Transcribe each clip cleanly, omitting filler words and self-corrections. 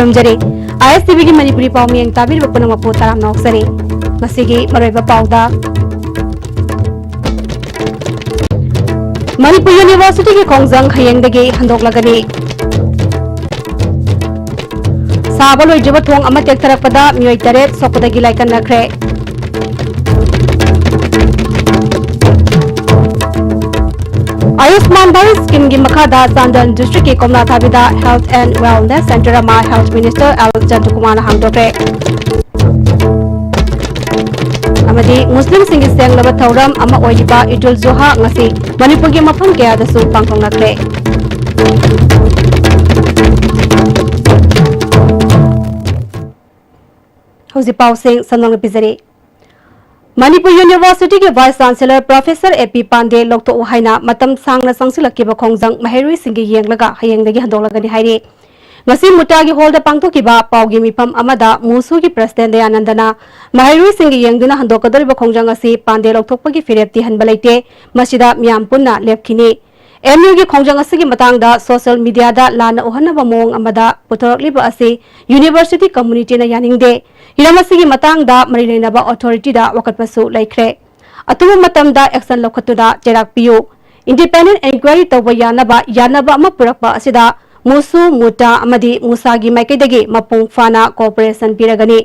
खुरमजरी ISTV की मणिपुरी पाव मियंग Tabir Bipin मपो Taram Nausari मसीगी मरोइबा पावदा Manipur university की खोंगजंग हयेंगदगी हंदोकलगनी साबा लोइजब थोंग अमा तेक्थरकपदा मियोय तरेत सोकदगी लाइकननख्रे आयुष्मान भारत स्कीम की मखादा चांदल डिस्ट्रिक्ट की कोमला थाबिदा हेल्थ एंड वेलनेस सेंटर मा हेल्थ मिनिस्टर एल जंतुकुमार हांगदोक्रे अमदी मुस्लिम सिंह सेंगलब थौरम अमा ओइबा इदुल जुहा ngasi मणिपुर की मफम कयादसु पांगथोंगनख्रे हौजी पाउसिंग सनोंग बिजरी मणिपुर यूनिवर्सिटी के vice chancellor professor AP Pandey लोक्तो हाइना मतम सांगना संगसिलक्किबा खोंगजंग महैरुई सिंगी येंगलगा हयेंगदगी हंदोलगनी हाइरे ngasi mutagi holda pangthokiba paugi mifam amada musu की प्रेसिडेंट दयानंदना महैरुई सिंगी येंगदुना हंदोकदरिबा खोंगजंग asi पांडे लोक्थोकपगी फिरेप्ति हनबलाइते मसिदा मियाम पुन्ना लेपखिनी MU की खोंगजंग असगी मतंगदा सोशल मीडिया दा लाना ओहनबा मोंग अमदा पुथोरक्लिबा asi यूनिवर्सिटी कम्युनिटी ना यानिंगदे हिरमसिगी मतंगदा मरिलेनबा अथॉरिटी दा वकटपसु लैख्रे अतुब मतमदा एक्शन लौखतुदा चेराकपियु इंडिपेंडेंट इंक्वायरी तौबा यानबा अमा पुरकपा असिदा मुसु मुटा अमदी मुसागी माइकेदगी मपुंग फाना कोऑपरेशन पिरगनी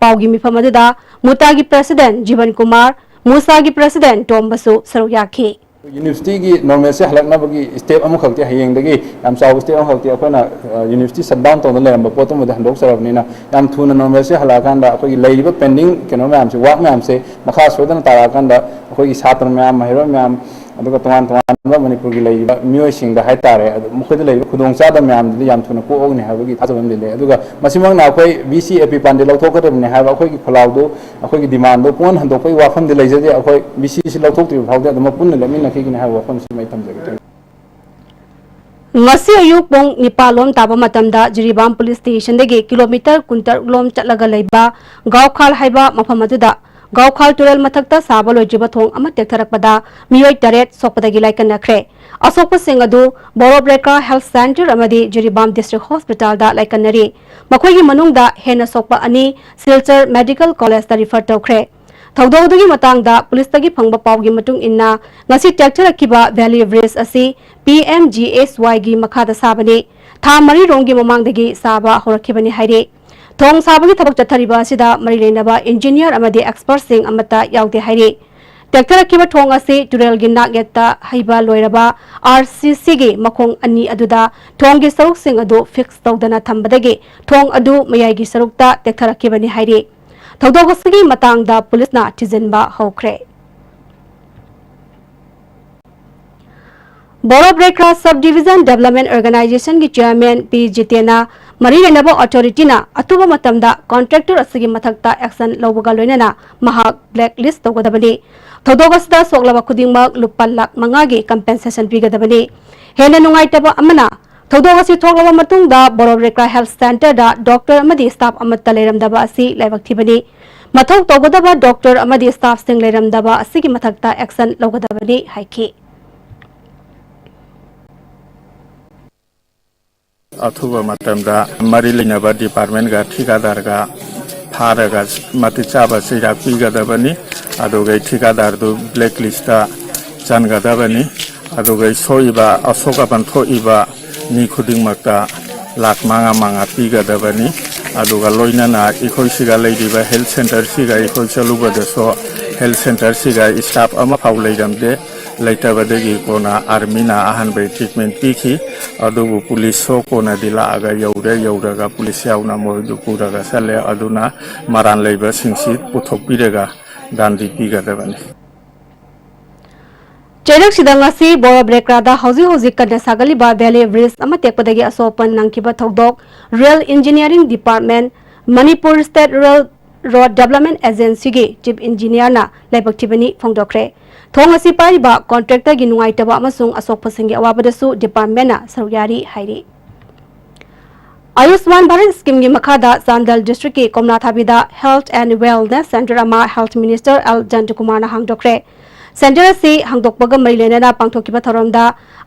पाउगी मिफम अदुदा मुटागी प्रेसिडेंट जीवन कुमार मुसागी प्रेसिडेंट टोमबसु सरुयाखी यूनिवर्सिटी की नॉर्मल से हलकनाबगी स्टेप अमु खक्ति हयेंगदगी याम चाव स्टेप अमु खक्ति अखोना यूनिवर्सिटी शटडाउन तौन लेरम पोतो मुद हंदोक सरबनिना याम थुना नॉर्मल से हलाकांदा अखोगी लेरिबा पेंडिंग केनो मैम से वाक मैम से मखा सोदन ताराकांदा अखोगी छात्र मैम महिरो मैम अदुगा तोंगान तोंगान मणिपुर की लेरिबा मियोय सिंगदा हाइतारे मुखद लेरिबा खुदोंचादा मैम दि याम थुना कोओगनि हाबगी थाजबम दिले अदुगा मसिमंगना अखोई बीसी एपी पांडे लौथोकदबने हाबा अखोगी खलाउदो अखोगी डिमांड दो पोन हंदोकई वाफम दि लेजदे अखोई बीसी से लौथोकत्रि फावदे अदुम पुन्न लेमिन नखिगिने हाबा वाफम से मै थमजगे ngasi ayuk pong nipalom taba matamda Jiribam police station degi kilometer kuntar lom chatlaga leiba gawkhal haiba mafam aduda gawkhal turel mathakta saba loijiba thong ama tektharakpada miyoi taret sokpadagi laikanakre asokpa sing adu Borobreka health center amadi Jiribam district hospital da laikanari makhoi gi manungda hena sokpa ani Silchar medical college da refer tawkhre थौदोदगी मतंगदा police तगी फंगबा पावगी मतुंग इन्ना ngasi टेक्थरकिबा valley bridge asi PMGSY gi मखादा साबने था मरी रोंगी ममांगदगी साबा होरखिबनी हाइरे थोंग साबगी थबक चथरिबा असिदा मरी लेनबा इंजीनियर अमदे एक्सपर्ट सिंग अमता यावदे हाइरे टेक्थरकिबा थोंग asi तुरेल gi नागयता हाइबा लोइरबा RCC gi मखोंग अनि अदुदा थोंग gi सरुक सिंग अदु फिक्स तौदना थंबदगी थोंग अदु मयागी सरुकता टेक्थरकिबनी हाइरे थौदोगसगी मतंगदा पुलिसना थिजनबा हौख्रे Borobekra sub division development organization की चेयरमैन पी जितेना मरी लेनबा अथॉरिटी ना अतुबा मतमदा कॉन्ट्रैक्टर असगी मथक्ता एक्शन लौबगा लोइनना महाक ब्लैक लिस्ट तौगदबनी थौदोगसदा सोगलबा खुदिंगमक लुपा लाख मंगागी कंपेंसेशन पिगदबनी हेना नुंगाइतबा अमना थौदोगसी थोगलबा मतुंगदा बोरोब्रेका हेल्थ सेंटर दा डॉक्टर अमदी स्टाफ अमत्ता लेरमदबा असि लाइबक्थिबनी मथौ तौगदबा डॉक्टर अमदी स्टाफ सिंग लेरमदबा असि की मथक्ता एक्शन लौगदबनी हाइखी अथुबा मतमदा मरी लेनबा डिपार्टमेंट गा ठिकादार गा फारगा मति चाबा सिरा पिगदबनी अदुगै ठिकादार दु ब्लैक लिस्ट दा जानगदबनी अदुगै सोइबा अशोकापन थोइबा नि खुदिंगमक्ता लाख मांगा मांगा पिगदबनी अदुगा लोइनाना इखोइ सिगा लेदिबा हेल्थ सेंटर सिगा इखोइ चलुबदसो हेल्थ सेंटर सिगा स्टाफ अमा फाव लेदमदे लेतबदगी कोना आर्मीना अहानबै ट्रीटमेंट पिखि अदुबु पुलिस सो कोना दिला आगा यौरगा पुलिस यावना मोदु पुरागा सले अदुना मारान लेबा सिंसि पुथोक पिरेगा दान्दी पिगदबनी चेरक सिदंगासी बोरोब्रेक्रादा हौजी कन्ना सागलिबा वैली ब्रिज अमा टेकपदगी असोपन नंकिबा थौदोक rail engineering department Manipur state rail road development agency की चीफ इंजीनियर ना लाइबक्थिबनी फोंदोक्रे थोंग असि पारिबा कॉन्ट्रैक्टर की नुंगाइतबा अमसुंग असोकपसिंगी अवाबदसु डिपार्टमेंट ना सरुयारी हाइरी आयुष्मान भारत स्कीम की मखादा चांदल डिस्ट्रिक्ट की कोमला थाबिदा हेल्थ एंड वेलनेस सेंटर अमा हेल्थ मिनिस्टर एल जंतुकुमार हांगदोक्रे सेंटर से हांगदोकपगा मरी लेना पांगथोकिबा थौरमदा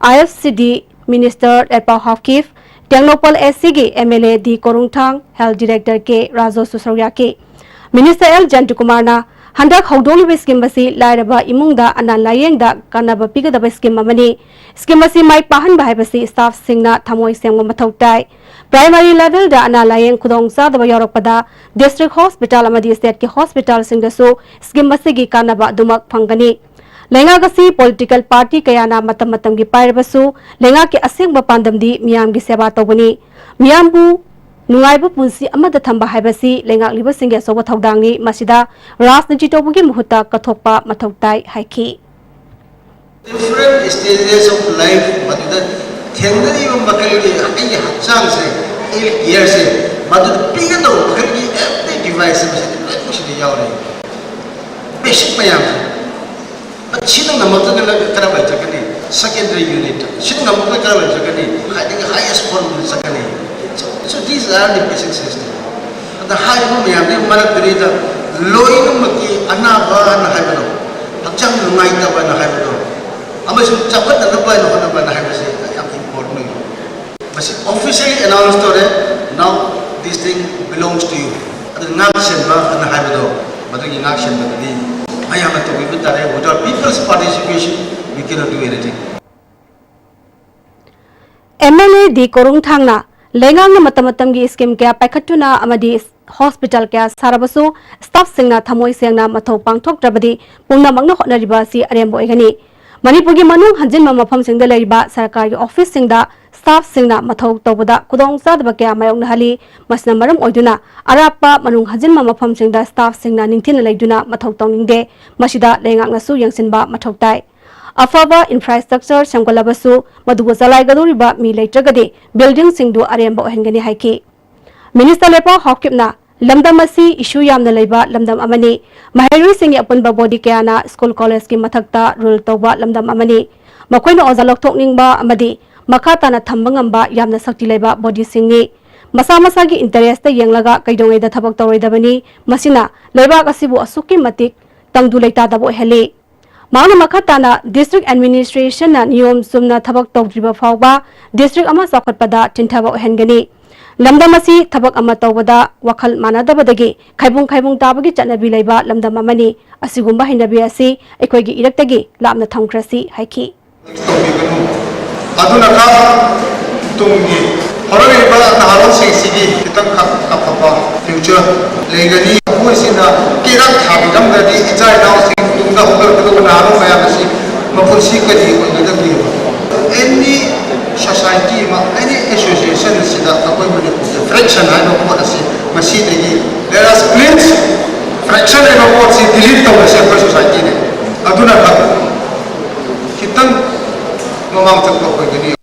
IFCD मिनिस्टर एरपा हाफकिफ Tenglopal SC MLA D Korungthang Health Director K Rajo Susarya K Minister L Jantukumarna Handak Haudoli scheme basi Lairaba Imungda Anan Layengda Kanaba Pigadaba scheme Mamani scheme basi Mai Pahan Bahibasi staff Singna Tamoi Sem Matautai Primary level da Anan Layeng Kudong Sadaba Yoropada District Hospital Amadi State Ki Hospital Singdasu scheme basi Gi Kanaba Dumak Pangani Lenga gasi political party kayana matam gi pairabasu lenga ki aseng bapandam di miyam gi seba tawani miyambu nungaibu punsi amada thamba haibasi lenga liba singge soba thawdangi masida rajniti tobugi muhuta kathokpa mathautai haiki different stages of life maduda thengari bakal gi ai hachang se year se maduda piga do bakal gi every device se kushidi yawre basic payam Sino nga magkakaroon karabay sa kani secondary unit. Sino nga magkakaroon sa kani highest form sa kani. So these are the basic system. At the high mo yan, yung malag dirita, loy nung magi anaba na haibalo. Hagjang lumay na ba na haibalo. Ama yung sapat na nabay na ba na haibalo siya. Ang important yun. Mas officially announced to now this thing belongs to you. At ang action ba na haibalo. Mataging action ba din. Without people's participation, we cannot do anything. MLA di Korungthang na lengang na matamatam gi scheme kaya paikatuna amadi hospital kaya sarabasu staff singna thamoi sengna mathau pangthok trabadi pungna magna honariba si arembo egani Manipur gi manung hanjin mafam singda leiba sarkari office singda staff singna mathau tawbada kudong sadba kaya mayong nahali masna maram oiduna arapa manung hanjin mafam singda staff singna ningthina leiduna mathau tawningde masida lengak nasu yangsinba mathau tai Afaba infrastructure sangkolabasu madugo salai gadoriba mi leitragade building singdu aremba ohengani haiki Minister lepa hokipna lamdam asi issue yamna leiba lamdam amani mahairui singi apunba body kayana school college ki mathakta rule tawba lamdam amani makoina ozalok thokningba amadi makata na thambangamba yamna sakti leiba body singi masa gi interest yenglaga kaidongai da thabak tawroidabani masina leiba asibu asuki matik tangdu leita dabo heli Mauna makatana district administration na niyom sumna thabak tawdriba fawba district ama sakatpada tinthaba ohengani lamdam asi thabak ama tawbada wakhal manadabadagi khaibung tabagi chanabi leiba lamdam amani asigumba hinabi asi ekoigi iraktagi lamna thamkrasi haiki aduna ka tungi horaiba naharon sigi kitang kapapa future legani kuisina kirak thabidam gadi ijai now tungda hogar ko naharon maya basi mapursi kadi ko gadagi any society any association sida akoy mali fraction ano ko asi masidi there are splits fraction ano ko si delete to sa society ne aduna ka kitang mamang tagpo ko gani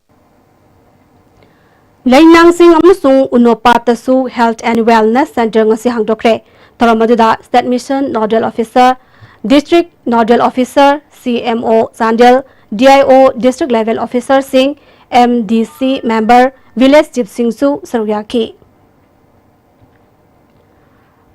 Lainang sing amusung unopatasu Health and Wellness Center ngasi hangdokre taramadida State Mission Nodal Officer District Nodal Officer CMO Sandel DIO District Level Officer Singh MDC Member Village Chief Singsu Saryaki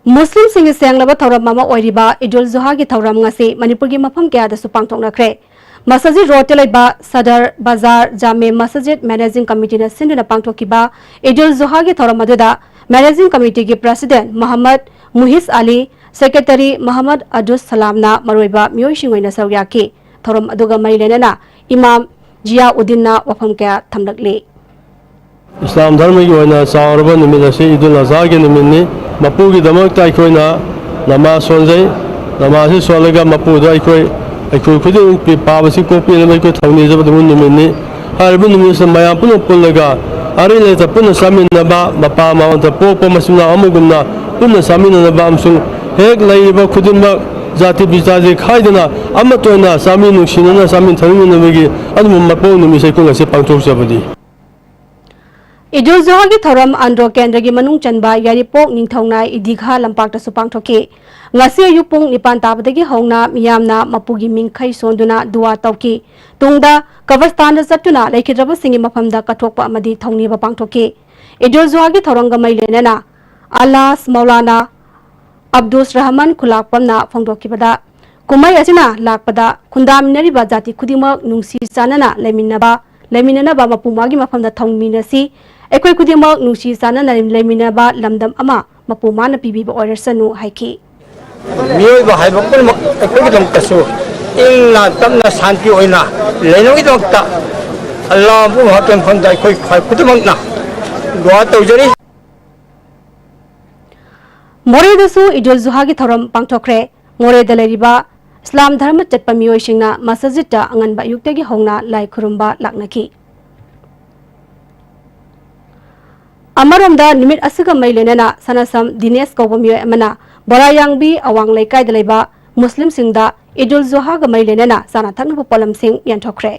Muslim Singh Senglaba Tauram Mama Oiriba Idul Zuha gi Tauram ngasi Manipur gi mafam kya da supang toknakre Masajid Rotelaiba Sadar Bazar Jame Masajid Managing Committee na sinduna pangthokiba Idul Zuha gi Tauramada Managing Committee gi President Muhammad Muhis Ali Secretary Muhammad Adus Salamna Maroiba Miyoi Shingoina Saryaki Tauram aduga marilena Imam Jia Udinna wafam kya thamlakle Islam Dharma ki oina sauraba nimit asi Idul Azha ki nimitni mapu ki damakta aikoina namaz sonjai namaz solaga mapu da aikoi khudin pi pabasi kopi na ko thawni jaba dumun nimitni harbu nimit sa maya puno pullaga ari le ta puno saminaba mapa ma ta popo masuna amugumna puno saminaba amsung hek laiba khudinba jati bijaje khaidana amatoina sami nungsinana samin tharinna megi adum mapo numi sai ko ngase pangthok jabadi Idul Zuha gi Tauram Andro Kendra gi manung chanba Yaripok Ningthawnai Idigha Lampakta supang thoki ngasi ayupung nipan tabadagi hongna miyamna mapugi mingkhai sonduna duwa tawki tungda Kavastan satuna laikhidraba singi mafamda kathokpa amadi thongni ba pangthoki Idul Zuha gi Tauranga mailenana Alas Maulana Abdus Rahman Khulakpamna phongdokibada kumai asina lakpada khundamnari ba jati khudimak nungsi chanana leminaba ba mapumagi mafamda thongminasi ꯑꯩꯈꯣꯏ ꯈꯨꯗꯤꯡꯃꯛ ꯅꯨꯡꯁꯤ ꯆꯥꯟꯅꯅ ꯂꯩꯃꯤꯟꯅꯕ ꯂꯝꯗꯝ ꯑꯃ ꯃꯄꯨ ꯃꯥꯅ ꯄꯤꯕꯤꯕ ꯑꯣꯏꯔꯁꯅꯨ ꯍꯥꯏꯈꯤ 미호이바 하이버클 에코기동까지 일나 땀나 산티 오이나 레노기 동다 알라 부 학교 판다 거의 그도막나 노아 떠저리 모레다수 이돌 주하기 더럼 방토크레 모레다 레리바 이슬람 धर्म चटपा मियोइसिंगना मस्जिदता अंगनबा युक्तगी होंगना लाई खुरुंबा लाकनकी अमरोमदा निमित असुगा मैलेना सनासम दिनेश कौबा मियोय अमना बोरायांगबी अवांग लेकायदा लेबा मुस्लिम सिंगदा इदुल जुहागा मैलेना साना थकनबा पोलम सिंग यंथोखरे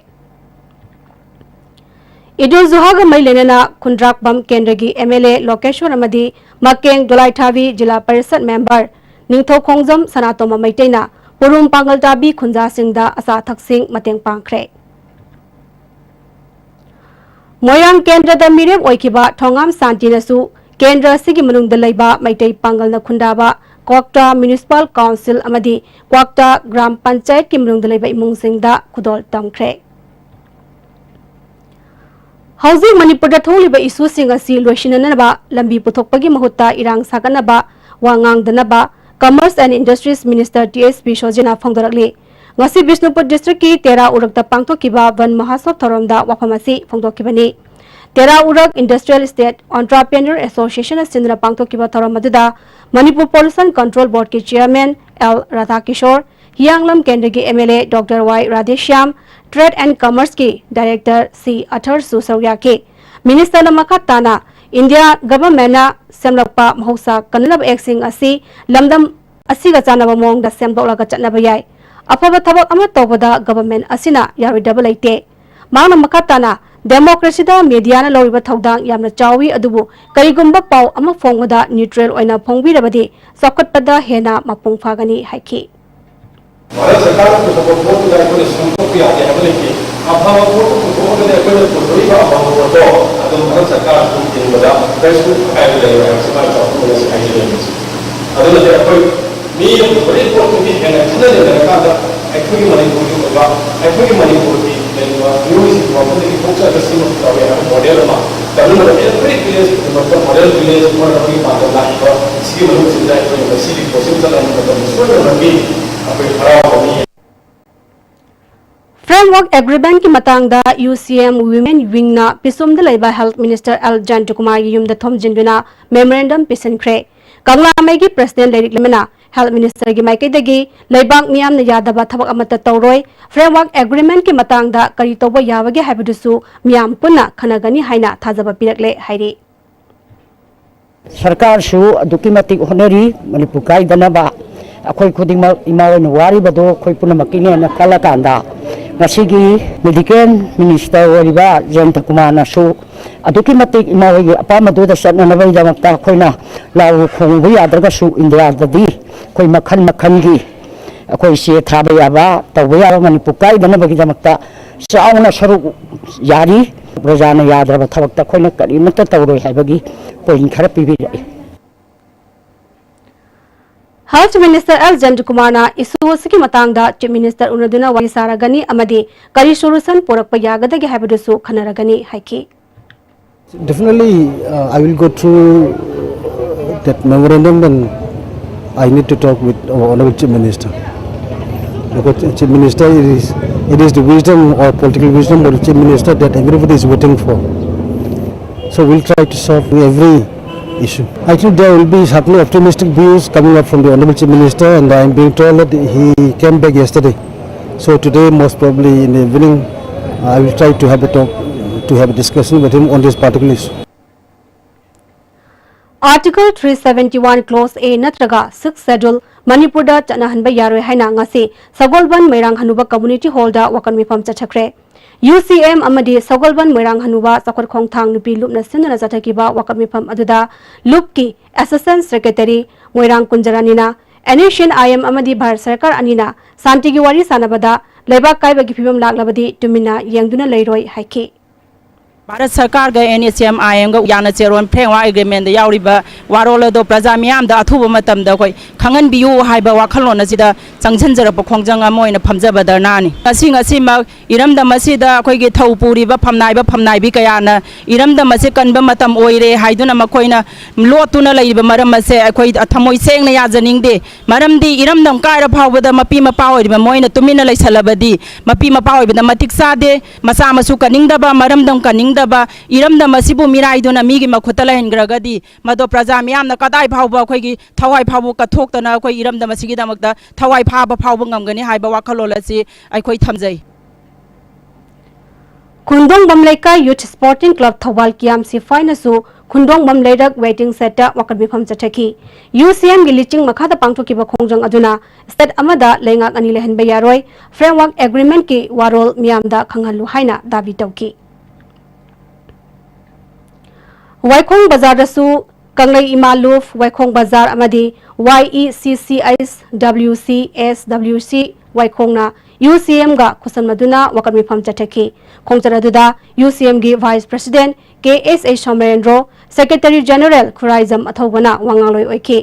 इदुल जुहागा मैलेना खुंद्राकबम केंद्रगी एमएलए लोकेश्वर अमदी मकेंग दोलाइथावी जिला परिषद मेंबर निंगथौ खोंजम सनातोमा मैतेना पुरुम पांगलताबी खुंजा सिंगदा असा थकसिंग मतेंग पांखरे मोयांग केंद्रदा मिरेम ओइखिबा थोंगाम शांतिनसु केंद्र सिगी मनुंगदा लैबा मैतै पांगलना खुंदाबा क्वाक्टा म्युनिसिपल काउंसिल अमदी क्वाक्टा ग्राम पंचायत की मनुंगदा लैबा इमुंगसिंगदा खुदोल तमखरे हौजिक मणिपुरदा थोलिबा इशूसिंग असि लोइसिननबा लंबी पुथोकपगी महुत्ता इरांग सागनबा वांगांगदनबा commerce and industries minister TSP सोजेना फोंदरकली ngasi Bishnupur district ki Tera Urak da pangthokiba वन महासव थोरमदा वफमसी फोंदोकिबनी Tera Urak Industrial Estate Entrepreneur Association सिंदना pangthokiba थोरमदुदा मणिपुर पोल्यूशन कंट्रोल बोर्ड के चेयरमैन एल राधाकिशोर हियांगलम केंद्र के MLA doctor Y Radheshyam trade and commerce की डायरेक्टर सी अथर सुसौया के मिनिस्टर मखाताना इंडिया गवर्नमेंट सेमलपा महौसा कनलब एक्सिंग असि लमदम असिगा चानबा मोंगदा सेमदोलगा चटनबा याय अफबा थबक अमा तौबदा गवर्नमेंट असिना यारोइदबा लैते मांगना मखाताना डेमोक्रेसीदा मीडियाना लौरिबा थौदांग यामना चावी अदुबु करिगुंबा पाउ अमा फोंगदा न्यूट्रल ओइना फोंबिरबदि सौकटपदा हेना मपुंग फागनी हाइखी भारत सरकार को सपोर्ट करते हैं कोई संकट भी आगे हमें लेके अब हम वोट को वोट देने कोई कोई का हम वोट दो तो भारत सरकार को दिन बजा फेसबुक ऐड ले रहा है सरकार को ऐसे ऐड ले रही है अदल है कोई मीडियम बड़े वोट की है ना जिन्हें लेने का था एक्चुअली मणिपुर की होगा एक्चुअली मणिपुर की न्यूज़ प्रॉब्लम की फोकस है सिम का वे हम मॉडल में तमिल में एवरी विलेज मतलब मॉडल विलेज पर अभी बात करना है इसकी मदद से जाए तो मसीह को सिंपल मतलब इसमें भी फ्रेमवर्क एग्रीमेंट की मतंगदा यूसीएम वुमेन विंगना पिसुमदा लैबा हेल्थ मिनिस्टर एल जयंतकुमार युमदा थोमजिनदुना मेमोरेंडम पिसनख्रे कंगलामैगी प्रेसिडेंट लेरिक लेमना हेल्थ मिनिस्टर की माइकैदगी लैबाक मियामना यादबा थबक अमता तौरोय फ्रेमवर्क एग्रीमेंट की मतंगदा करी तौबा याबगे हाइबदुसु मियाम पुन्ना खनगनी हाइना थाजबा पिरकले हाइरि सरकार सु अदुकी मतिक होनरी मणिपुर काइदनबा अखोई खुदिंगमक इमावन वारिबदो खोई पुनमकिने न कलकांदा ngasiगी मेडिकल मिनिस्टर ओरिबा जयंत कुमार नासु अदुकी मतिक इमावगी अपामदु द सननबई दमक्ता खोइना लाउ खोंबु यादरगसु इंडिया ददी खोई मखन मखनगी अखोई से थाबा याबा तौबा याबा मणिपुर काइदनबगी दमक्ता चाउना सरुक यारी प्रजाना यादरबा थबक्ता खोइना करिमत तौरोय हाइबगी पोइन खरा पिबिरई हेल्थ मिनिस्टर एल जयंतकुमार इशूसी मतंगदा चीफ मिनिस्टर उनदुना वारी सारगनी अमदी करी सोल्यूशन पोरकपा यागदगे हाइबदुसु खनरगनी हाइकी Definitely, I will go through that memorandum and I need to talk with our Honorable Chief Minister. Because Chief Minister, it is the wisdom or political wisdom of the Chief Minister that everybody is waiting for. So we'll try to solve every issue. I think there will be certainly optimistic views coming up from the Honorable Chief Minister, and I am being told that he came back yesterday. So today, most probably in the evening, I will try to have a talk, to have a discussion with him on this particular issue. Article 371 Clause A natraga 6 schedule Manipurda chanahanba yaroi haina ngasi Sagolban Merang Hanuba Community Hall da wakan mifam chachakre UCM amadi Sagolban Merang Hanuba sakor khongthang nupi lupna sinna jathakiba wakan mifam aduda lupki Assistant Secretary Moirang Kunjaranina Anisian IM amadi Bharat Sarkar anina Santigi wari sanabada lebak kaibagi phibam laglabadi tumina yengduna leiroi haiki Bharat सरकार का NHM IM का याना Charon framework agreement यावरीबा वारोलदो प्रजा मियाम दा अथुबा मतम दा कोई खंगन बियु हाइबा वाखलोन असिदा चंगझनजरप खोंजंग अमोइन फमजबा नानी using Asima इरमदा मसिदा अखोइगे थौपुरीबा फमनाइबी कयाना इरमदा मसे कनबा मतम ओइरे हाइदुना मखोइना लोतुना लैबा मरम मसे अखोइ थमोइ सेंगना याजनिंगदे मरमदी इरमदम कायरा फावबदा मपी मपा ओइबा मोइना तुमिना लैसलबदी मपी मपा ओइबदा मतिक सादे मसा मसु कनिंगदबा मरमदम कनिंग इरमदम मसिबु मिराइदुना मिगी मखुत लहनग्रगदी मदो प्रजा मियामना कदाइ फावबा अखोइगी थवाइ फावबु कथोक्तना अखोइ इरमदम मसिगिदमक्ता थवाइ फाबा फावबा ngамगनि हाइबा वाखलोल असि अखोइ थमजै खुंदोंग बमलेका youth sporting club Thoubal कियाम सिफाइनसु खुंदोंग बमलेरक waiting set वकत बिफम चथकी UCM गी लिचिंग मखादा पांगथोकिबा खोंजंग अदुना स्टेट अमदा लेंगाक अनि लेहनबा यारोय फ्रेमवर्क एग्रीमेंट की वारोल मियामदा खंगहलु हाइना दाबी तौकी वाइखोंग बाजार कंगलई इमालूफ वाइखोंग बाजार अमदी YECCSWC वाइखोंगना UCM गा खुसन मदुना वकत मिफम चथकी खोंचरदुदा UCM गी vice president KSA Somendro secretary general Khuraijam अथौबना वांगालोय ओइखी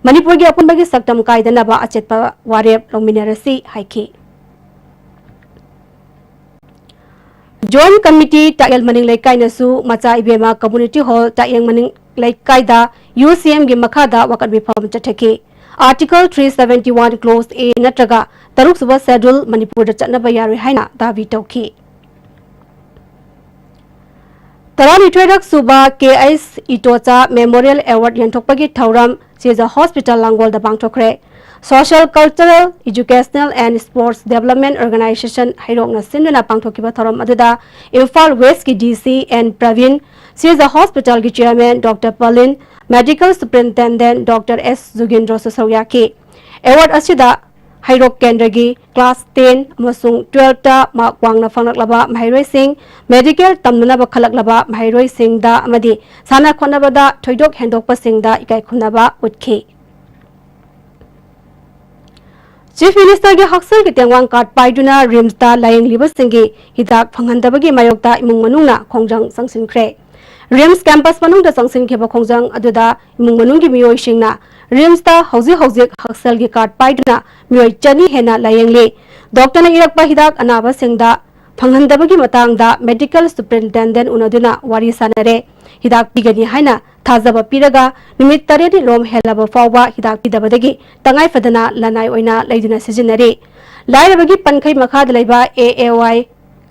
मणिपुर गी अपुनबगी सक्तम कायदनबा अचेतपा वारेप लोमिनरसी हाइखी जॉइंट कमिटी टायल मनिंग लेकाइनसु मचा इबेमा कम्युनिटी हॉल टायंग मनिंग लेकाइदा UCM गी मखादा वकत बिफम चथकी आर्टिकल 371 क्लोज A नत्रगा तरुक सुबह शेड्यूल मणिपुर चटनबा यारोय हाइना दाबी तौकी तरानिथोइरक सुबा KS इटोचा मेमोरियल अवार्ड यंथोकपगी थौरम सेजा हॉस्पिटल लांगोल दा पांगथोखरे social cultural educational and sports development organisation हाइरोंगना सिंदुना पांगथोकिबा थौरम अदुदा इम्फाल वेस्ट की DC and Praveen Shija hospital की chairman doctor Palin medical superintendent doctor S Jugendra ससौयाकी अवार्ड असिदा हाइरोक केंद्र की क्लास 10 अमसुंग 12 ता मार्क वांगना फंगलक्लबा महैरोय सिंह मेडिकल तमनबा खलक्लबा महैरोय सिंह दा अमदी साना खोनबदा थोइदोक हेंदोकपा सिंह दा इकाय खुनबा उठखी चीफ मिनिस्टर के हक्सल के तेंगवांग कार्ड पाइदुना रिम्स ता लायंग लिबा सिंगी हिदाक फंगहनदबगी मायोक्ता इमुंग मनुंगना खोंजंग संगसिनख्रे रिम्स कैंपस मनुंगदा संगसिनखेबा खोंजंग अदुदा इमुंग मनुंगी मियोइसिंगना रिम्स ता हौजिक हक्सल की कार्ड पाइदुना मियोइ चनी हेना लायंगले डॉक्टर इरकपा हिदाक अनाबा सिंगदा फंगहनदबगी मतंगदा मेडिकल सुपरिटेंडेंट उनदुना वारी सानरे हिदाक पिगनी हाइना थाजब पीरगा निमित तरेनी लोम हेलाब फावबा हिदाक पिदबदगी तंगाई फदना लनाई ओइना लैदुना सिजिनरे लाइरबगी पनखै मखाद लैबा AAY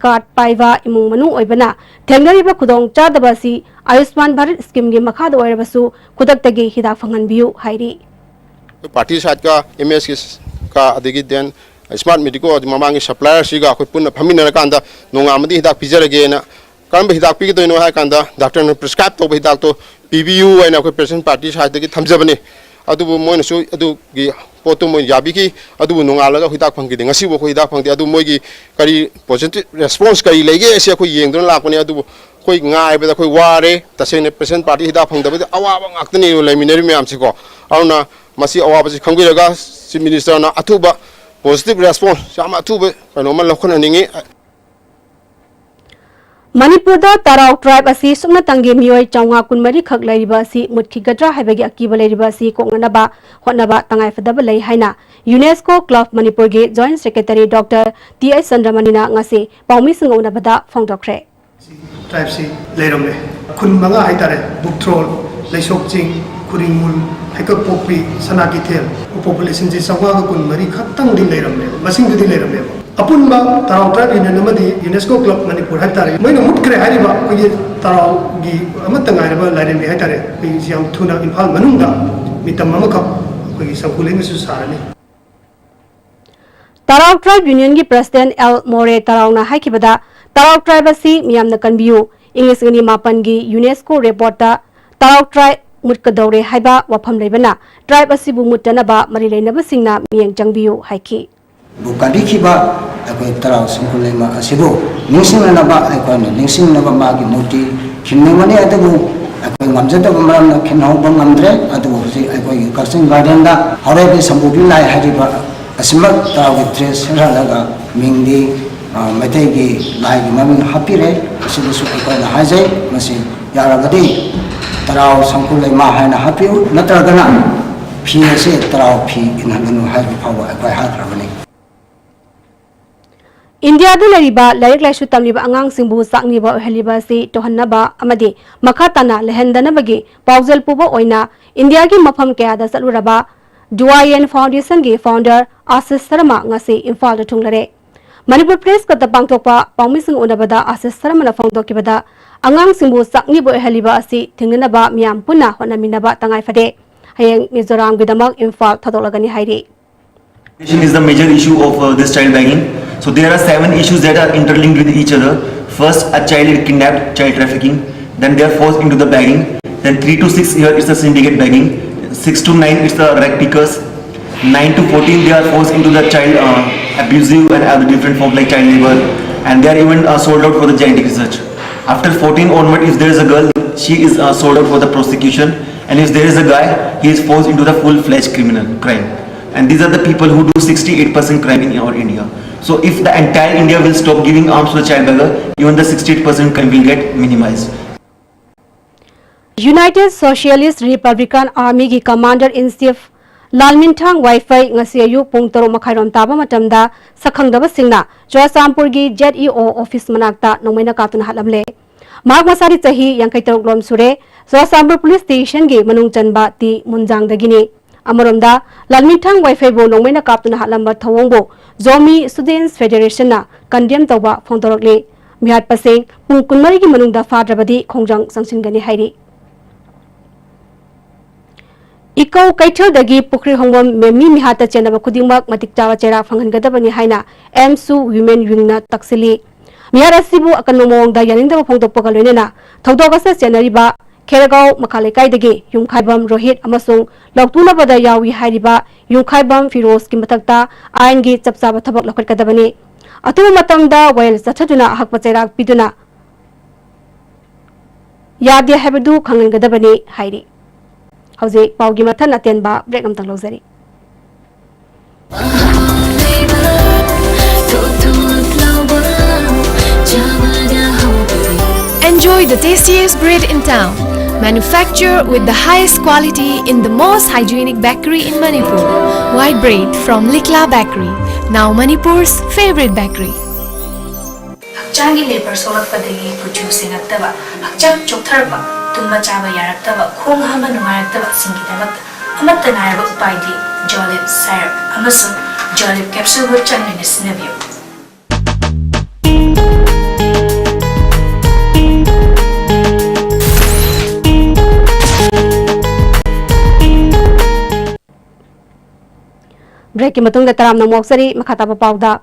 कार्ड पाइबा इमुंग मनु ओइबना थेंगरिबा खुदोंग चादबसी आयुष्मान भारत स्कीम गी मखाद ओइरबसु खुदक्तगी हिदाक फंगहनबियु हाइरी पार्टी साइड का MS का अदगी देन स्मार्ट मेडिको ममांगी सप्लायर सिगा अखोय पुन्ना फमिनर कांदा नोंगामदी हिदाक पिजरगेना कम हिदाक पिगदोइनो हाय कांदा डॉक्टर ने प्रिस्क्राइब तोब हिदाक तो PBU आइना अखोय पेशेंट पार्टी साइड दगी थमजबने अदुबु मोइनसु अदुगी पोतो मोइ याबिकी अदुबु नोंगालगा हिदाक फंगिदे ngasibo खो हिदाक फंगदे अदु मोइगी करी पॉजिटिव रेस्पॉन्स करी लेगे एसे अखोय येंगदन लाकने अदुबु कोई गायबदा कोई वारे तसेने पेशेंट पार्टी हिदाक फंगदबदे अवाबा ngakतनी लेमिनरी म्यामसिको अरुना मसी अवाबसि खंगिरगा चीफ मिनिस्टर ना अथुबा पॉजिटिव रेस्पॉन्स सामा अथुबा कनोमा लखननिंगे मणिपुर तराव ट्राइब असी सुमना तंगे मियोय चौंगा कुनमरी खक लैरिबा असी मुठखिगद्रा हाइबगी अकीबा लैरिबा असी कोंगनबा होनबा तंगाई फदबा लै हाइना यूनेस्को क्लब मणिपुर के जॉइंट सेक्रेटरी डॉक्टर TI चंद्रमणिना ngasi पाउमी संगौनबदा फोंदोखरे ट्राइब सी लेरमे खुन मंगा हाइतारे बुकथ्रोल लैसोकचिंग खुरिंगमुल हाइकक पोपी सनाकिथेल पॉपुलेशन जी चौंगा कुनमरी खतंग दि लेरमे मसिंग दि लेरमे अपुनबा तराव tribe union UNESCO club Manipur हाइतारे मैंने मुटखरे हाइरिबा कोई तराव गी अमतंगाइरबा लाइरेमे हाइतारे कोई याम थुना इम्फाल मनुंगदा मितम अमखक कोई संकुलेंगसु सारनी तराव ट्राइब यूनियन की प्रेसिडेंट L मोरे तरावना हाइकिबदा तराव ट्राइब असी मियामना कनबियु इंग्लिश गनी मापन की यूनेस्को रिपोर्ट तराव ट्राइब मुटकदौरे हाइबा वफम लेबना ट्राइब असिबु मुटनबा मरि लेनबसिंगना मियंग चंगबियु हाइकी बुकादिखिबा अखोय तराव संकुलेमा असिबु निंसिंगनबा अखोयने निंसिंगनबा मागी मुटी खिन्नेमने अतबु अखोय ngamjadaba maramna khinhauba ngamdre अतबु से अखोय कक्सिंग गार्डन दा हरेबे संबुबि लाय हारिबा असिमक तराव ड्रेस रलागा मिंगदी ꯃꯩꯇꯩꯒꯤ ꯂꯥꯏꯒꯤ ꯃꯃꯤꯡ ꯍꯥꯞꯄꯤꯔꯦ ꯑꯁꯤꯗꯁꯨ ꯑꯩꯈꯣꯏꯅ ꯍꯥꯏꯖꯩ ꯃꯁꯤ ꯌꯥꯔꯒꯗꯤ ꯇꯔꯥꯎ ꯁꯪꯀꯨ ꯂꯩꯃꯥ ꯍꯥꯏꯅ ꯍꯥꯞꯄꯤꯌꯨ ꯅꯠꯇ꯭ꯔꯒꯅ ꯐꯤ ꯑꯁꯤ ꯇꯔꯥꯎ ꯐꯤ ꯏꯟꯍꯟꯒꯅꯨ ꯍꯥꯏꯕ ꯐꯥꯎꯕ ꯑꯩꯈꯣꯏ ꯍꯥꯏꯈ꯭ꯔꯕꯅꯤ India da lariba larik laisu tamliba angang singbu sakniba ohaliba si tohannaba amadi makhatana lehendanabagi paujal puba oina India gi mafam kaya da saluraba Duayen Foundation gi founder Asis Sarma ngasi Imphal da thunglare Manipur Press ka da pangthokpa pangmising unabada Asis Sarma na phongdokibada angang singbu sakniba ohaliba asi thingnaba miyam punna honaminaba tangai fade hayeng Mizoram gi damak Imphal thadolagani hairi Is the major issue of this child begging. So there are 7 issues that are interlinked with each other. First, a child is kidnapped, child trafficking. Then they are forced into the begging. Then 3 to 6 here is the syndicate begging. 6 to 9 is the rag pickers. 9 to 14 they are forced into the child abusive and other different forms like child labor. And they are even sold out for the genetic research. After 14 onward, if there is a girl, she is sold out for the prosecution. And if there is a guy, he is forced into the full-fledged crime. And these are the people who do 68% crime in our India. So if the entire India will stop giving arms to the child beggar, even the 68% crime will get minimized. United Socialist Republican Army gi Commander-in-Chief Lalminthang Wi-Fi ngasi ayu pung 3:30 taba matamda sakhangdaba singna Churasampur gi ZEO office manakta nongmaina katun halamle Mark Masari chahi 53 lom sure Churasampur police station gi manung chanba ti munjang dagini Amaronda Lalminthang Wi-Fi bo nongmaina kaptuna halamba thawongbo Zomi Students Federation na condemn tawba phongtorokle mihat paseng pung kunmari gi manungda fadrabadi khongjang sangsingani hairi Iko Kaichel dagi Pukri Hongwam Memi Mihata Chenaba Kudingmak Matik Chawa Chera Fangangadabani Haina MSU Women Wingna Taksili Mihara Sibu Akanomong da Yaninda Pongtokpagalena Tawdogasa Chenariba Keragao Makalaikai dagi Yumkhaibam Rohit amasung Lautuna bada yawi hairiba Yumkhaibam Firoz ki matakta Aingi Chapsaba Thabak Lakadabani Atu matamda Wail Sathaduna Hakpa Cherak Piduna Yadya Habadu Khangangadabani Hairi Hauze Paugi Mathan Atenba Break Amtang Lozari Enjoy the tastiest bread in town. Manufactured with the highest quality in the most hygienic bakery in Manipur. White bread from Likla Bakery, now Manipur's favorite bakery. Hakchangi labor solakpadagi producing attaba, hakchang choktarba, tumba chaba yaraktaba, khong hama nungayaktaba singidaba, amatta nairaba upaidi, Jolib syrup, amasu Jolib capsule ho changni sinabiyo. Break ki matung da taram na moksari makata pa pauda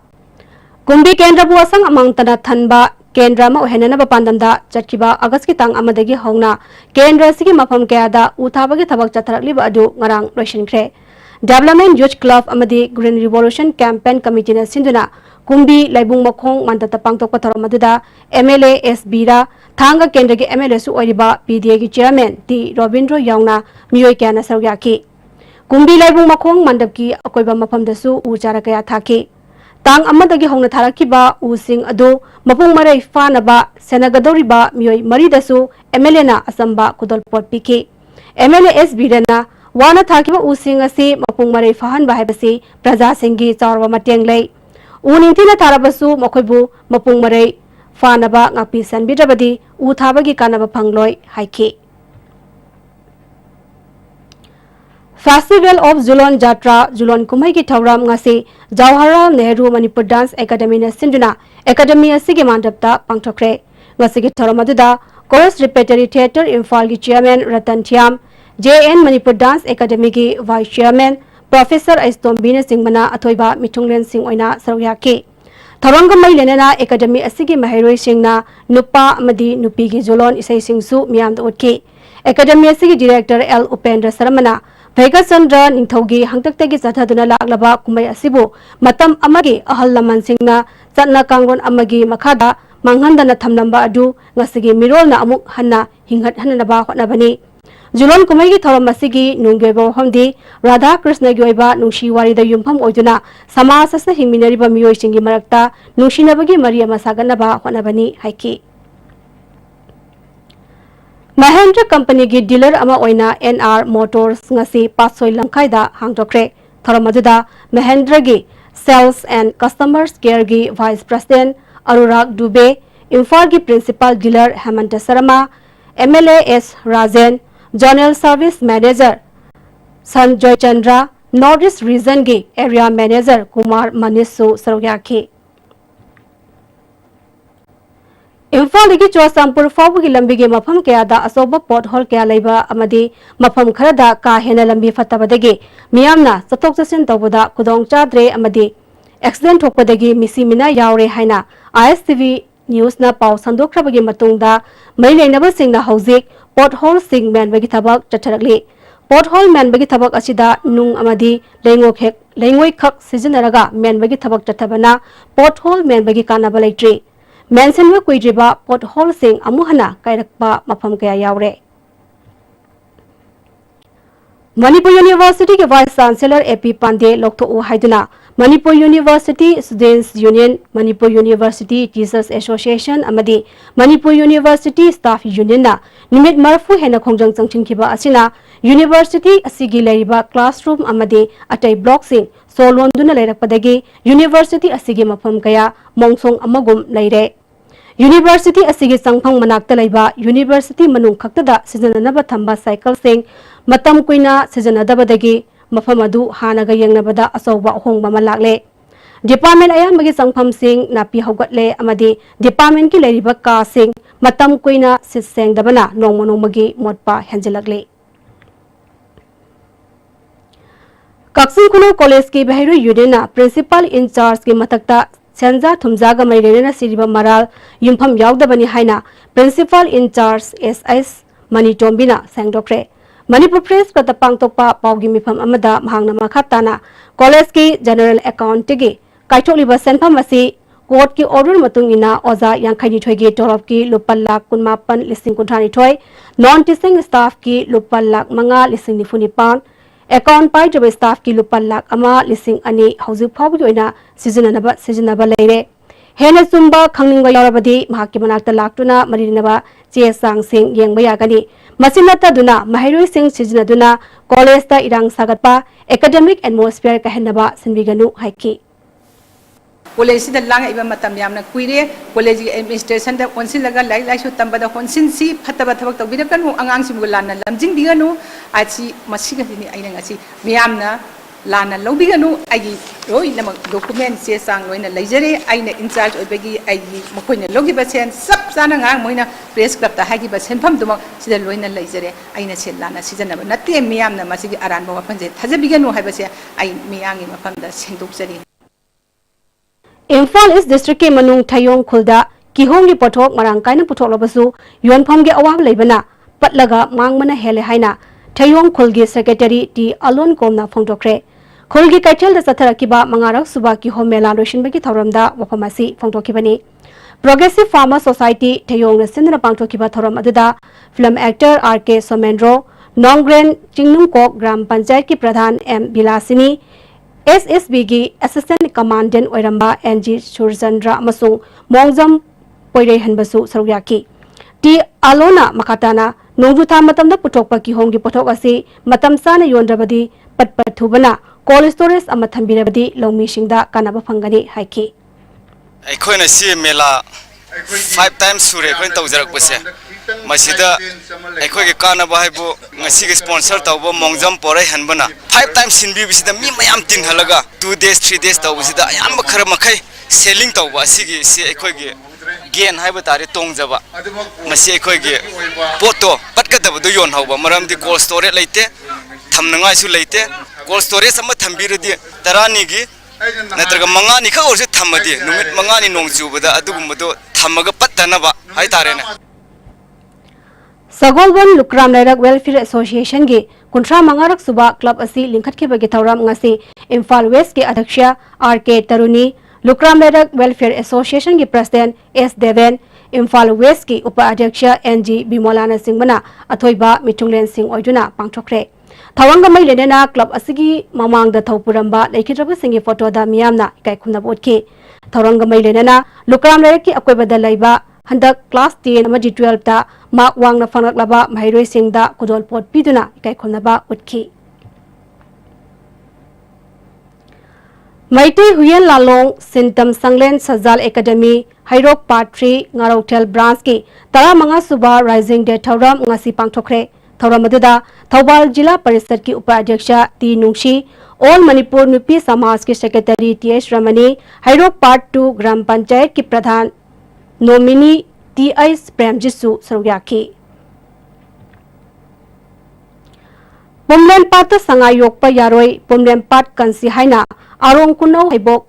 Kumbi Kendra bu asang amang tana thanba Kendra ma ohenana ba pandamda chatkiba August ki tang amadagi hongna Kendra sigi mafam kaya da uthabagi thabak chatharakli ba adu ngarang loishin kre Development Youth Club amadi Green Revolution Campaign Committee na sinduna Kumbi laibung makhong mandata pangtok patharam aduda MLA SB ra thanga Kendra gi MLA su oiriba PDA gi chairman T Robindro Yaungna miyoi kya na saryaki Kumbi laibung makhong mandap ki akoiba mafam dasu uchara kaya thaki tang amadagi hongna tharakiba using adu mapung marai fanaba senagadoriba miyoi mari dasu MLA na asamba kudol pot piki MLA SB rana wana thakiba using asi mapung marai fahan bahibasi praja singi charwa mateng lei unintina tharabasu makoibu mapung marai fanaba ngapi sanbidabadi uthabagi kanaba phangloi haiki Festival of Zulon Jatra Zulon Kumai ki thauram ngasi Jawaharlal Nehru Manipur Dance Academy na sinduna Academy asigi mandapta pangthokre ngasi ki thauram aduda Chorus Repertory Theatre Imphal ki chairman Ratan Thiam JN Manipur Dance Academy ki vice chairman Professor Aistom Bina Singmana athoiba Mithunglen Singh oina saryaki thauram mai lenena Academy asigi mahairoi singna nupa amadi nupi gi Zulon isai singsu miyam da utki Academy asigi director L Upendra Saramana Vega Sandra Ningthogi hangtaktagi chathaduna laklaba kumai asibu matam amagi ahal laman singna chatna kangron amagi makhada manghandana thamlamba adu ngasigi mirolna amuk hanna hinghat hanaba hotnabani जुलोन कुमाई की थौरम मसीगी नुंगे बवहमदी राधा कृष्ण की ओइबा नुंशी वारीदा युमफम ओइदुना समाज असना हिंगमिनरिबा मियोइसिंगी मरक्ता नुंशिनबगी मरी अमा सागनबा होनबनी हाइकी Mahindra Company की dealer अमा ओइना NR Motors ngasi pasoi lamkhaida hangdokre thoromaduda Mahindra की Sales and Customers Care की Vice President Arurag Dubey Imphal की Principal Dealer Hemant Sarama MLA S Rajan General Service Manager Sanjoy Chandra Northeast Region की Area Manager Kumar Manisu Sarogyaki Imphal की चौसामपुर फाउब की लंबी के मफम कयादा असोब pot whole कया लेबा अमदी मफम खरदा का हेना लंबी फत्तबदगी मियामना चतोक चसिन तौबदा खुदोंग चाद्रे अमदी एक्सीडेंट थोकपदगी मिसी मिना यावरे हाइना ISTV न्यूज ना पाव संदोखरबगी मतुंगदा मै लेनब सिंगना हौजिक पोट होल सिंग मैनबगी थबक चथरगली पोट होल मैनबगी थबक असिदा नुंग अमदी लेंगोई खक सिजनरगा मैनबगी थबक चथबना पोट होल मैनबगी कानाबा लेट्री मेंशन में कुइद्रिबा पोट होल सिंग अमुहना कायरकपा मफम कया यावरे मणिपुर यूनिवर्सिटी के वाइस चांसलर AP पांडे लोकथो हाइदुना Manipur university students union Manipur university teachers association अमदी मणिपुर यूनिवर्सिटी स्टाफ यूनियन ना निमित मरफु हेना खोंजंग चंगथिंखिबा असिना यूनिवर्सिटी असिगी लेरिबा क्लासरूम अमदी अटै ब्लॉक सिंग सोलोंदुना लेरकपदगी यूनिवर्सिटी असिगी मफम कया मोंगसोंग अमगुम लेरे यूनिवर्सिटी असिगी संगफंग मनाक्ता लेबा यूनिवर्सिटी मनुंग खक्तदा सिजननबा थंबा साइकिल सिंग मतम कुइना सिजनदबदगी मफम अदु हानागा यंगनबदा असौबा होंगबा मलाकले डिपार्टमेंट अयामगी संगफम सिंग नापी हौगतले अमदी डिपार्टमेंट की लेरिबा का सिंग मतम कुइना सिट सेंगदबना नोंगमनोंमगी मोटपा हेंजलगले कक्सिंग खुनो कॉलेज की बहरु यूनियन प्रिंसिपल इंचार्ज की मतकता सेंजा थुमजागा मैरेना सिरिबा मराल युमफम यावदबनी हाइना प्रिंसिपल इंचार्ज SS मनीटोम्बिना सेंगडोक्रे मणिपुर प्रेस कत पांगतोपा पावगी मिफम अमदा महांगना मखाताना कॉलेज की जनरल अकाउंट की काइथोलिबा सेंफम असी कोर्ट की ऑर्डर मतुंगिना ओजा यांखाइनिथोय की तोरफ की लुपा लाख 19,000 नॉन टीचिंग स्टाफ की लुपा लाख 5,000 अकाउंट पाइजब स्टाफ की लुपा लाख 1,200 हौजिक फाउबगी ओइना सिजनबा लेरे हेना चुम्बा खंगनिंगबा यावरबदी महाकी मनाक्ता लाक्तुना मरिनबा चे सांग सिंग येंगबा यागनी मसिनतदुना महैरोई सिंग सिजनदुना कॉलेज ता इरांग सागतपा एकेडमिक एटमॉस्फेयर कहनबा सिनबिगनु हाइकी कॉलेज लांग कुरे कॉलेज की एडमिनिस्ट्रेशन ओनसिलग लाइक लाइसु तंबद होनसिनसी फतब थबक तौबिरकनु अंगांगसिमु लाना लमजिंगबिगनु आछि मसिगदिनि आइनंगासि मियामना लाना लौबिगनु आइगी रोइनमक डॉक्यूमेंट से सांग लोइना लेजरे आइना इंचार्ज ओइबगी आइगी मखोइना लोगिबा सेन सब जाना ngang मोइना प्रेस क्लब ता हागिबा सेनफम दुमक सिदा लोइना लेजरे आइना से लाना सिजनब नते मियामना मसिगी अरानबा मफनजे थाजबिगनु हाइबसे आइ मियांगी मफमदा सेंदोकजरी इम्फाल ईस्ट डिस्ट्रिक्ट के मनुंग थयोंग खुलदा किहोंग की पथोक मरांग कायना पुथोकलबसु योनफम के अवाब लेबना पटलगा मांगमना हेले हाइना थयोंग खुलगी सेक्रेटरी टी अलोन कोमना फोंदोक्रे खुलगी कैथल चथरकिबा मंगारक सुबा की होम मेला लोशिनबगी थौरमदा वफमासी फोंदोकिबनी प्रोग्रेसिव फार्मर सोसाइटी थयोंग न सिंदना पांगथोकिबा थौरम अदुदा फिल्म एक्टर RK सोमेंद्रो नोंग्रेन चिंगनुको ग्राम पंचायत की प्रधान M बिलासिनी SSB की असिस्टेंट कमांडेंट ओइरंबा NG सुरचंद्र अमसुंग मोंगजम पोइरे हनबसु सरुयाकी टी अलोना मखाताना नोंजुथा मतमदा पुथोकपा की होंगी पोथोक असि मतम साना योनरबदी पटपथुबना कोल्ड स्टोरेज अमा थंबिरबदी लौमीसिंगदा कानाबा फंगनी हाइकी अखोइना सि मेला 5 times सुरे अखोइन तौजरकपसे मसिदा अखोइगे कानाबा हाइबो ngasi स्पॉन्सर तौबो मोंगजम पोरे हनबना 5 times सिनबी बिसिदा मी मयाम तिन हलगा 2 days 3 days तौबसिदा अयाम खर मखै सेलिंग तौबा सिगी सि अखोइगे गेन हाइबो तारे तोंगजबा मसि अखोइगे पोतो पटकदबदो योन हौबा मरमदि कोल्ड स्टोरेज लेते थमनगाइसु लेते कोल्ड स्टोरेज अमा थंबिरदि तरानीगी नत्रग मंगानी खा ओरसे थमदि नुमित मंगानी नोंगजुबदा अदुगुमदो थमगा पत्तनबा हाय तारेने सगोलबन लुक्राम लेरक वेलफेयर एसोसिएशन के कुंट्रा मंगारक सुबा क्लब असी लिंखत के बगे थौराम ngasi इम्फाल वेस्ट के अध्यक्ष RK तरुनी लुक्राम लेरक वेलफेयर एसोसिएशन की president S Deven Imphal west की उपाध्यक्ष एनजी बिमोलाना सिंहना अथोइबा मिथुंगलेन सिंह ओइदुना पांगथोखरे थवंग मई लेनेना क्लब असगी ममांग द थौपुरंबा लेखिद्रब सिंह फोटो दा मियामना इकाइखुमना बोटके थवंग मई लेनेना लुक्राम लेरक की अकोइबदा लैबा हंदक क्लास 10 अमजी 12 ता मार्क वांगना फंगलबा महरोई सिंहदा कुदोल पोट पिदुना इकाइखुमनाबा उटकी मैती हुयन लालोंग सिंटम संगलेन सजाल एकेडमी हैरोक पार्ट 3 ngarotel ब्रांच की 15 सुबा राइजिंग डे थौरम ngasi पांगथोखरे थौरम अदुदा थौबाल जिला परिषद की उपाध्यक्ष टी नुंगशी ऑल मणिपुर नुपी समाज की सेक्रेटरी टीएस रमनी हैरोक पार्ट 2 ग्राम पंचायत की प्रधान नोमिनी टीएस प्रेमजिसु सरुयाकी पुमलेन पात संगायोक यारोय पुमलेन पात कंसी हाइना आरोंग कुनो हैबोक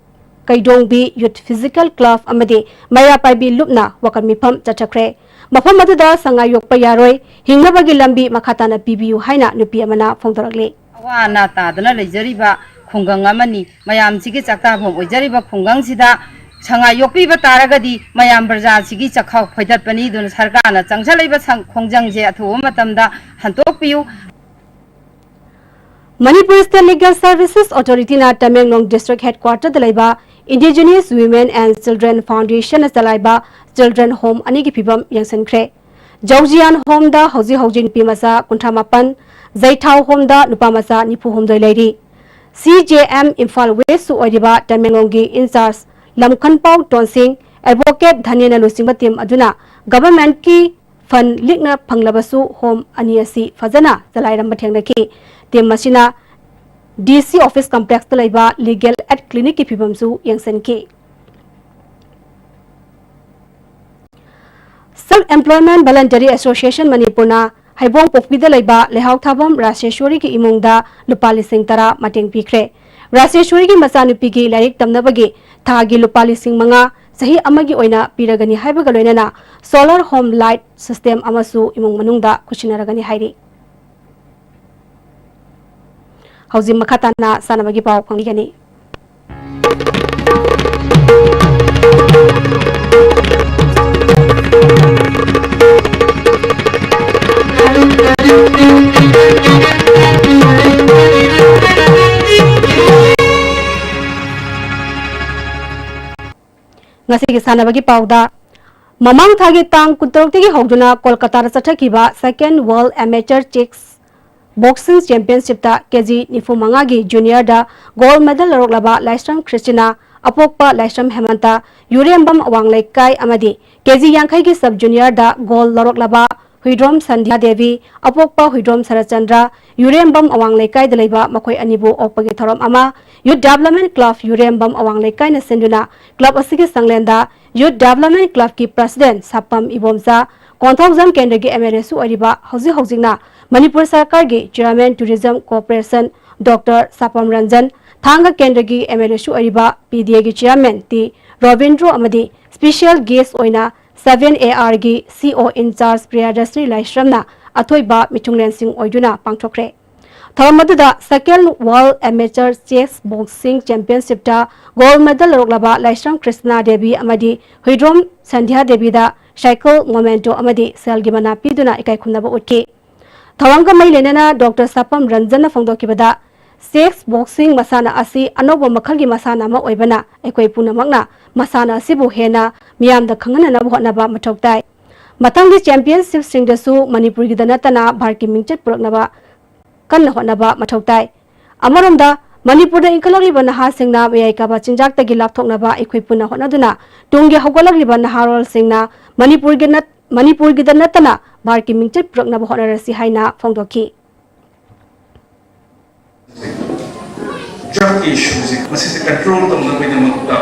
कैडोंबी यूथ फिजिकल क्लब अमदे मया पाइबी लुपना वकन मिफम चचखरे मफम अदुदा संगायोक यारोय हिंगनबगी लंबी मखाताना पीबीयू हाइना नुपी अमना फोंदरगले अवाना तादना लेजरिबा खुंगंग अमनी मयाम सिगी चक्ताभम ओइजरिबा खुंगंग सिदा संगायोक तारगदी मयाम प्रजा सिगी चखाव फैदतपनी दुन सरकारना चंगसलैबा खोंजंगजे अथुब मतमदा हंतोकपियू Manipur state legal services authority ना तमेंगलोंग डिस्ट्रिक्ट हेडक्वार्टर दलाइबा indigenous women and children foundation दलाइबा चिल्ड्रन होम अनि की फिबम यंसनख्रे जौजियान होम दा हौजी हौजी नुपी मसा 58 जैथाव होम दा नुपा मसा 94 लेरी सीजेएम इम्फाल वेस्ट सु ओइदिबा तमेंगलोंग की इंचार्ज लमखनपाव टोनसिंग एडवोकेट धनियन लुसिंग टीम अदुना गवर्नमेंट की फंड लिखना फंगलबसु होम अनि असि फजना जलाइरम बथेंगनकी टीम मसिना डीसी ऑफिस कॉम्प्लेक्स तलाइबा लीगल एड क्लिनिक की फिबमसु यंगसनकी सेल्फ एम्प्लॉयमेंट वॉलंटरी एसोसिएशन मणिपुरना हैबोंग पोकपीदा लैबा लेहाव थाबम राजेश्वरी की इमुंगदा लुपा लिसिंग तरा मटेंग पीख्रे राजेश्वरी की मचानुपी की लाइक तमनबगी थागी लुपा लिसिंग मंगा सही अमगी ओइना पीरगनी हाइबगा लोइनना सोलर होम लाइट सिस्टम अमसु इमुंग मनुंगदा खुशिनरगनी हाइरी हौजी मखाताना सानबगी पाव फंगलिगनी ngasi sanabagi pauda mamang thagi tang kuntorokti hogduna kolkata ra chathkiba second world amateur chess boxing championship ta kg nifumanga gi junior da gold medal roklaba laistram christina apokpa laistram hemanta yurembam awanglai kai amadi kg yankhai gi sub junior da gold roklaba huidrom sandhya devi apokpa huidrom sarachandra yurembam awanglai kai dalaiba makoi anibu okpagi thorom ama youth development club yurembam awanglai kai na senduna club asigi sanglenda youth development club ki president sapam ibomsa konthokjam kendra gi mrsu ariba hauji haujingna Manipur सरकार की chairman tourism corporation doctor Sapam Ranjan थांगा केंद्र की MLA अरिबा PDA की chairman T Ravindro अमदी special guest ओइना 7AR की सीओ इंचार्ज प्रियदर्शनी लाइश्रमना अथोइबा मिथुंगलेन सिंह ओइदुना पांगथोखरे थरमदुदा second world amateur chess boxing championship ता गोल्ड मेडल रोकलबा लाइश्रम कृष्णा देवी अमदी हुइड्रोम संध्या देवीदा साइकिल मोमेंटो अमदी सेल की मना पीदुना इकाई खुनबा उठके थवंग मई लेना doctor Sapam Ranjan फोंदोकिबदा sex boxing मसाना असी अनोब मखल की मसाना मा ओइबना एकोइ पुनमकना मसाना असिबु हेना मियाम द खंगना होनबा मथौताई मतंगी चैंपियनशिप सिंगदसु मणिपुर की दनतना भारत की मिंचत पुरकनबा कन्न होनबा मथौताई अमरोमदा मणिपुर इंखलगलिबा नहा सिंगना मयाइकाबा चिंजाक तगी लापथोकनबा एकोइ पुना होनदुना तुंगी हौगलगलिबा नहारोल सिंगना मणिपुर की दनतना भारत की मिंचत पुरकनबा होनरसि हाइना फोंदोकी drug issues masih control tong na pwede magta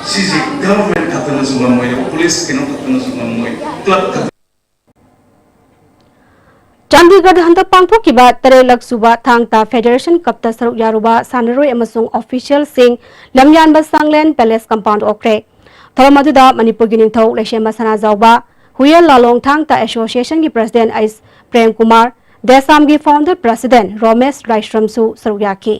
sisi government katana sunga moy police kino katana sunga moy club Chandigarh हंतक पांगथोकिबा 13 lakh सुबा थांगता फेडरेशन कप ता सरुक यारुबा सानरोय अमसुंग ऑफिशियल सिंग लमयानबा सांगलेन पैलेस कंपाउंड ओक्रे थरमदुदा मणिपुर की निंथौ लेशेमा सना जावबा हुयेल लालोंग थांगता एसोसिएशन की प्रेसिडेंट आइस प्रेम कुमार देसाम की फाउंडर प्रेसिडेंट रोमेश राइश्रमसु सरुक याकी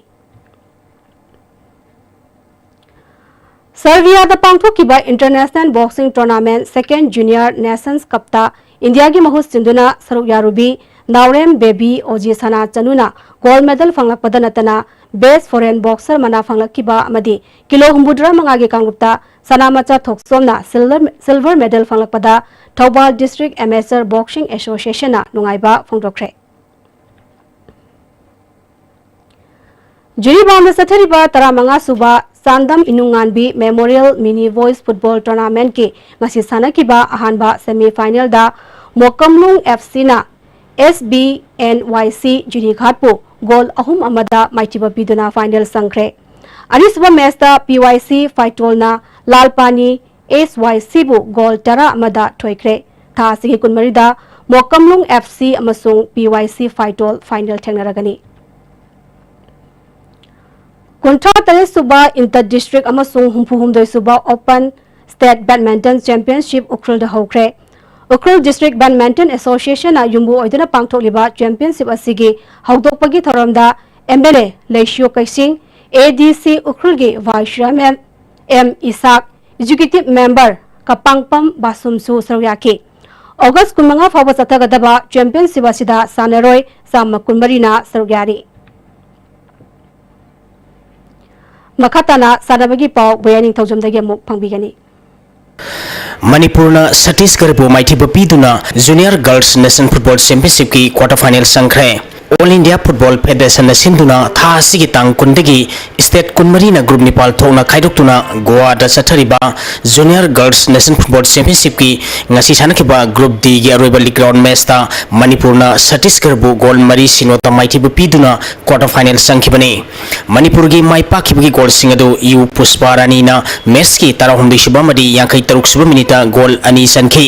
सर्बिया पांथोखिबा international boxing tournament second junior nations कपता इंडिया की महूत सिंधुना सरुक यारुबी नावरेम बेबी ओजी सना चनुना गोल्ड मेडल फंगलकपद नतना बेस्ट फॉरेन बॉक्सर मना फंगलकिबा अमदी किलो 65 कांगुप्ता सनामचा थोक्सोमना सिल्वर मेडल फंगलकपद Thoubal district amateur boxing association नुंगाइबा फोंदोक्रे जिरीबाम सथरिबा 15 सुबा सांदम इनुंगानबी मेमोरियल मिनी वॉइस फुटबॉल टूर्नामेंट की ngasi sanakhiba ahanba semi-final da Mokamlung FC na SBNYC Junighatpu goal ahum amada maitiba biduna final sangkre anisba match da PYC Faitol na Lalpani SYC bu goal tara amada thoikre tha sigi kunmari da Mokamlung FC amasung PYC Faitol final thengnaragani Kuntra Tare Suba Inter District amasung humpuhumdoi Suba Open State Badminton Championship Ukrul da hokre Ukrul District Badminton Association na yumbu oiduna pangthokliba championship asigi hawdokpagi thoramda MLA Leishio Kaising ADC Ukrul gi Vice Chairman M Isak Executive Member Kapangpam Basumsu Saryaki August 15 fawa sathagadaba championship asida sanaroi samakunmarina saryari Makatana Sadabagi Pau Bayaning Taujamdagi Muk Pangbigani Manipurna Chhattisgarh Maiti Bapiduna Junior Girls National Football Championship की quarter final संख्रे All India Football Federation सिंधुना था सिगी तांग कुंडगी state कुनमरी ना group Nepal थोना खाइदोक्तुना गोवा दा चथरिबा junior girls national football championship की ngasi sanakhiba ग्रुप डी गी अरोइबा लीग राउंड मैच ता मणिपुरना छत्तीसगढ़ बु गोल मरी सिनोता माइथि पीदुना क्वार्टर फाइनल संखिबने मणिपुर की माइ पाखिबगी गोल सिंग अदु यू पुष्पा रानी ना मैच की 13 सुबा मदी 53 सुबा मिनिट गोल अनि संखि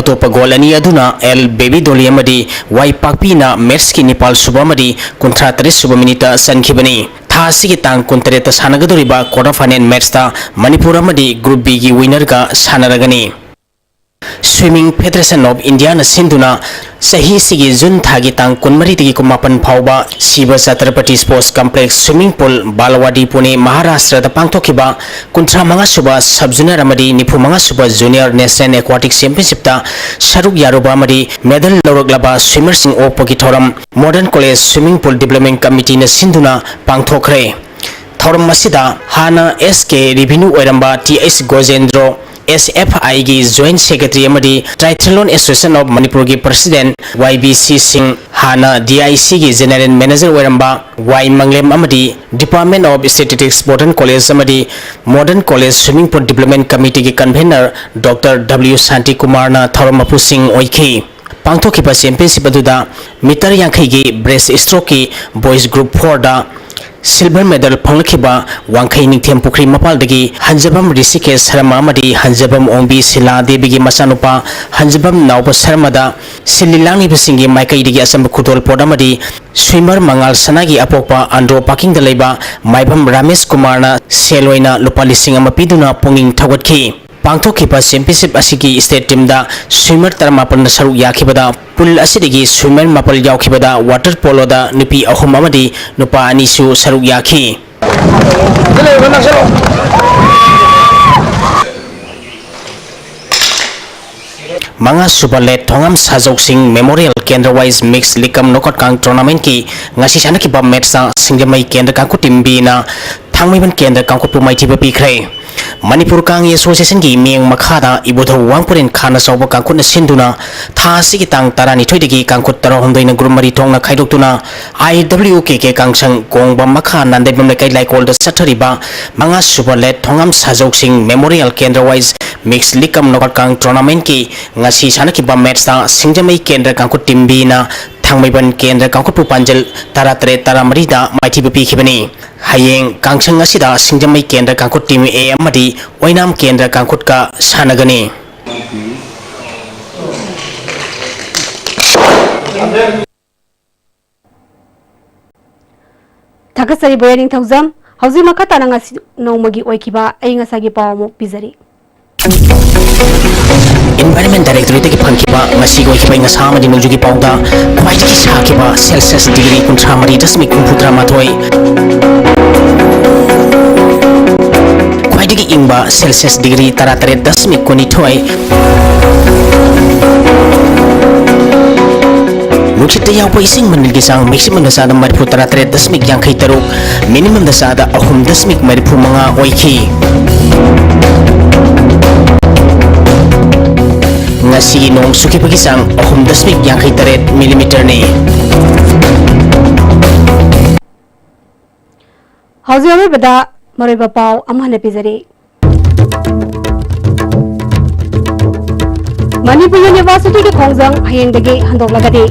अतोप गोल अनि अदुना एल बेबी दोली अमदी वाइ पाकपी ना मैच की नेपाल सुबा मदी 53 सुबा मिनिट संखिबने था सिगी तांग 23 सानगदोरिबा क्वार्टर फाइनल मैच ता मणिपुर अमदी ग्रुप बी की विनर का सानरगनी Swimming Federation of India na sinduna sahi sigi jun thagi tang kunmari tigi kumapan phauba Shiva Chhatrapati Sports Complex Swimming Pool Balwadi Pune Maharashtra da pangthokiba 35 suba sub junior amadi 95 suba junior national aquatic championship ta saruk yaruba amadi medal loroglaba swimmer sing opogi thoram Modern College Swimming Pool Development Committee na sinduna pangthokre thoram masida hana SK revenue oiramba TH Gojendro SFI की Joint Secretary अमदी Triathlon Association of Manipur की President YBC Singh हाना DIC की General Manager वरंबा Y Manglem अमदी Department of Statistics Modern College अमदी Modern College Swimming Pool Development Committee की Convener Dr. W Shanti Kumar ना थौरमपु Singh ओइखी पांगथोखिबा championship अदुदा metre 50 की breast stroke की boys group 4 दा silver medal फंगलखिबा वांखै निथेम Pukhri मपालदगी Hanjabam Rishikesh Sharma अमदी Hanjabam ओंबी शिला देवी की मचानुपा हंजबम नावब शर्मादा सिलिलांगिबसिंगी माइकैदगी असम खुदोल पोड अमदी swimmer मंगाल सनागी अपोपा अंड्रो parking दलैबा माइभम Ramesh कुमारना सेलोइना लुपा लिसिंग अमा पिदुना पुंगिंग थगतखि पांगथोखिबा championship असिगी state team दा swimmer 13 सरुक याखिबदा पुल असिदगी स्विमर मापल याखिबदा वाटर पोलो दा नुपी अहुम अमदी नुपा अनिसु सरुक याखि मंगा सुबलेट थोंगम साजोक सिंह मेमोरियल केंद्र वाइज मिक्स लिकम नॉकआउट कांग टूर्नामेंट की ngasi sanakhiba match सा सिंगजमई केंद्र कांकु टीम बी ना थांगमैबन केंद्र कांकु पुमाइथिबा पिखरे मणिपुर कांग एसोसिएशन की मियंग मखादा इबोधो वांगपुरेन खाना सौब कांकुन सिंधुना था सिगी तांग 12 दगी कांकुत 13 न ग्रुप मरी थोंगना खाइदोक्तुना IWKK कांगसंग गोंगबा मखा नांदेबम लेकै लाइकोल द सथरिबा मंगा सुबलेट थोंगम साजोक सिंह मेमोरियल केंद्र वाइज मिक्स लिकम नॉकआउट कांग टूर्नामेंट की ngasi sanakhiba match ता सिंगजमई केंद्र कांकु टीम बी ना थांगमैबन केंद्र कांकुपु पांजल 13 दा माइथिबा पिखिबनी हयेंग कांगसंग असिदा सिंगजमई केंद्र कांकुट टीम ए अमदी ओइनाम केंद्र कांकुट का सानगनी Thakasari Boyaning Thauzam Hauzi Makata ngasi nongmagi oikiba ai ngasagi pawmo pizari Environment Directorate की फंकिबा ngasi goi kibai ngasa amadi nongjugi pauda khwaidagi sakiba Celsius degree 39.93 kwai खाइदगी इंबा सेल्सियस डिग्री 38.2 नुखित याव इसिंग मनल की चांग मैक्सिमम दसादा 38.53 मिनिमम दसादा 3.45 ओइखी ngasi nong suki pagi sang 3.53 millimetre ने हौजी बदा मरेबा पाव अमहने पिजरी मणिपुर यूनिवर्सिटी के खोंजंग हयेंगदगी हंदोकलगदी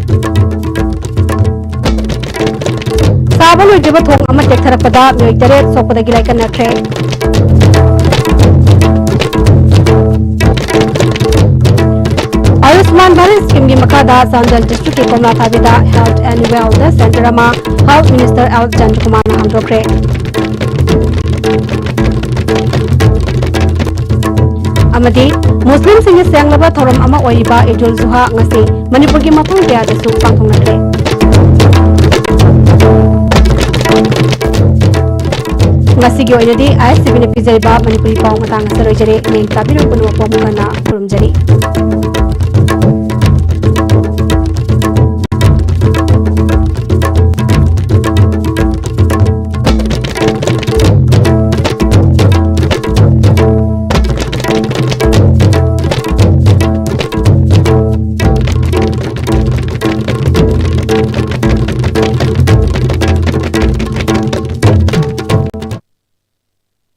साबल ओइजब थोंग अमा टेक्थरपदा मियोय तरेत सोपदगी लाइकनथ्रे आयुष्मान भारत स्कीम की मखादा चांदल डिस्ट्रिक्ट के कोमला थाबीदा हेल्थ एंड वेलनेस सेंटर में हेल्थ मिनिस्टर एल चंद्र कुमार हांदोक्रे अमदी मुस्लिम सिंह सेंगलबा थोरम अमा ओइबा ईदुल जुहा ngasi मणिपुर की मफम कया दसु पांथोंगनथ्रे ngasi gi oinadi ISCB ne pijaiba Manipuri पाव मतंग सरजरे नेम ताबिरो पुनो पोमुगना खुरुमजरी